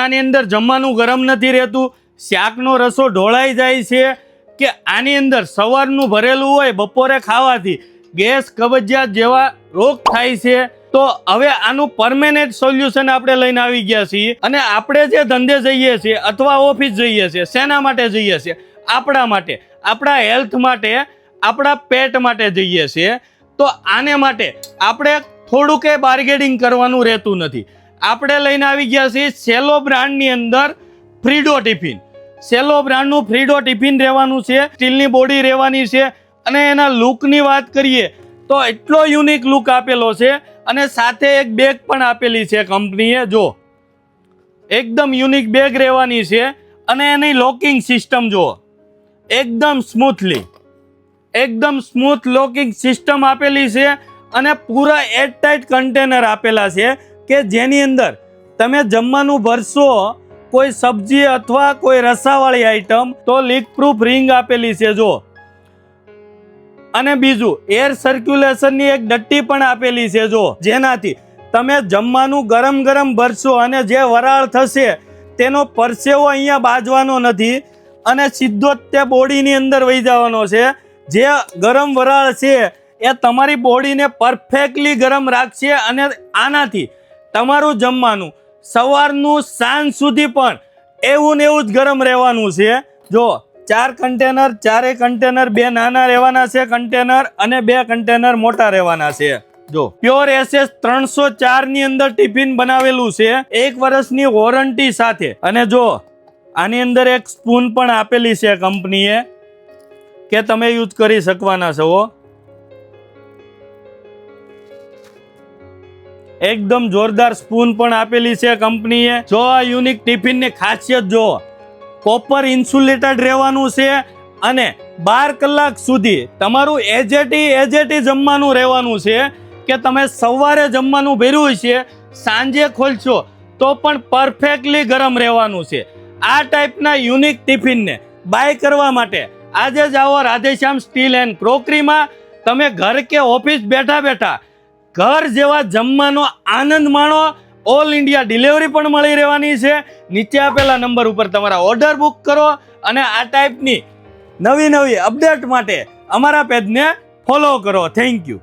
આની અંદર જમવાનું ગરમ નથી રહેતું, શાકનો રસો ઢોળાઈ જાય છે કે આની અંદર સવારનું ભરેલું હોય, બપોરે ખાવાથી ગેસ કબજિયાત જેવા રોગ થાય છે। તો હવે આનું પરમેનન્ટ સોલ્યુશન આપણે લઈને આવી ગયા છીએ। અને આપણે જે ધંધે જઈએ છીએ અથવા ઓફિસ જઈએ છીએ, શેના માટે જઈએ છીએ? આપણા માટે, આપણા હેલ્થ માટે, આપણા પેટ માટે જઈએ છીએ। તો આને માટે આપણે થોડું કે બાર્ગેનિંગ કરવાનું રહેતું નથી। આપણે લઈને આવી ગયા છીએ સેલો બ્રાન્ડની અંદર ફ્રીડો ટિફિન। સેલો બ્રાન્ડનું ફ્રીડો ટિફિન રહેવાનું છે, સ્ટીલની બોડી રહેવાની છે। અને એના લુકની વાત કરીએ તો એટલો યુનિક લુક આપેલો છે અને સાથે એક બેગ પણ આપેલી છે કંપનીએ। જો એકદમ યુનિક બેગ રહેવાની છે અને એની લોકિંગ સિસ્ટમ જો એકદમ સ્મૂથ લોકિંગ સિસ્ટમ આપેલી છે અને પૂરા એરટાઇટ કન્ટેનર આપેલા છે કે જેની અંદર તમે જમવાનું ભરશો, કોઈ સબ્જી અથવા કોઈ રસાવાળી આઈટમ, તો લીક પ્રૂફ રિંગ આપેલી છે જો। અને બીજું એર સર્ક્યુલેશનની એક ડટ્ટી પણ આપેલી છે જો, જેનાથી તમે જમવાનું ગરમ ગરમ ભરશો અને જે વરાળ થશે તેનો પરસેવો અહીંયા બાજવાનો નથી અને સીધો જ તે બોડીની અંદર વહી જવાનો છે। જે ગરમ વરાળ છે એ તમારી બોડીને પરફેક્ટલી ગરમ રાખશે અને આનાથી તમારું જમવાનું સવારનું સાંજ સુધી પણ એવું ને એવું જ ગરમ રહેવાનું છે। જો 4 કન્ટેનર, 4 કન્ટેનર 2 નાના રહેવાના છે કન્ટેનર અને 2 કન્ટેનર મોટા રહેવાના છે। જો પ્યોર SS 304 ની અંદર ટિફિન બનાવેલું છે, 1 વર્ષની વોરંટી સાથે। અને જો આની અંદર એક સ્પૂન પણ આપેલી છે કંપનીએ કે તમે યુઝ કરી શકવાના છો। એકદમ જોરદાર સ્પૂન પણ આપેલી છે કંપનીએ। જો આ યુનિક ટિફિનની ખાસિયત જો કોપર ઇન્સ્યુલેટેડ રહેવાનું છે અને 12 કલાક સુધી તમારું એજેટી જમવાનું રહેવાનું છે કે તમે સવારે જમવાનું ભર્યું છે, સાંજે ખોલશો તો પણ પરફેક્ટલી ગરમ રહેવાનું છે। આ ટાઈપના યુનિક ટિફિનને બાય કરવા માટે આજે જ આવો રાધેશ્યામ સ્ટીલ એન્ડ ક્રોકરીમાં। તમે ઘર કે ઓફિસ બેઠા બેઠા ઘર જેવા જમવાનો આનંદ માણો। ઓલ ઇન્ડિયા ડિલિવરી પણ મળી રહેવાની છે। નીચે આપેલા નંબર ઉપર તમારા ઓર્ડર બુક કરો અને આ ટાઈપની નવી અપડેટ માટે અમારા પેજને ફોલો કરો। Thank you.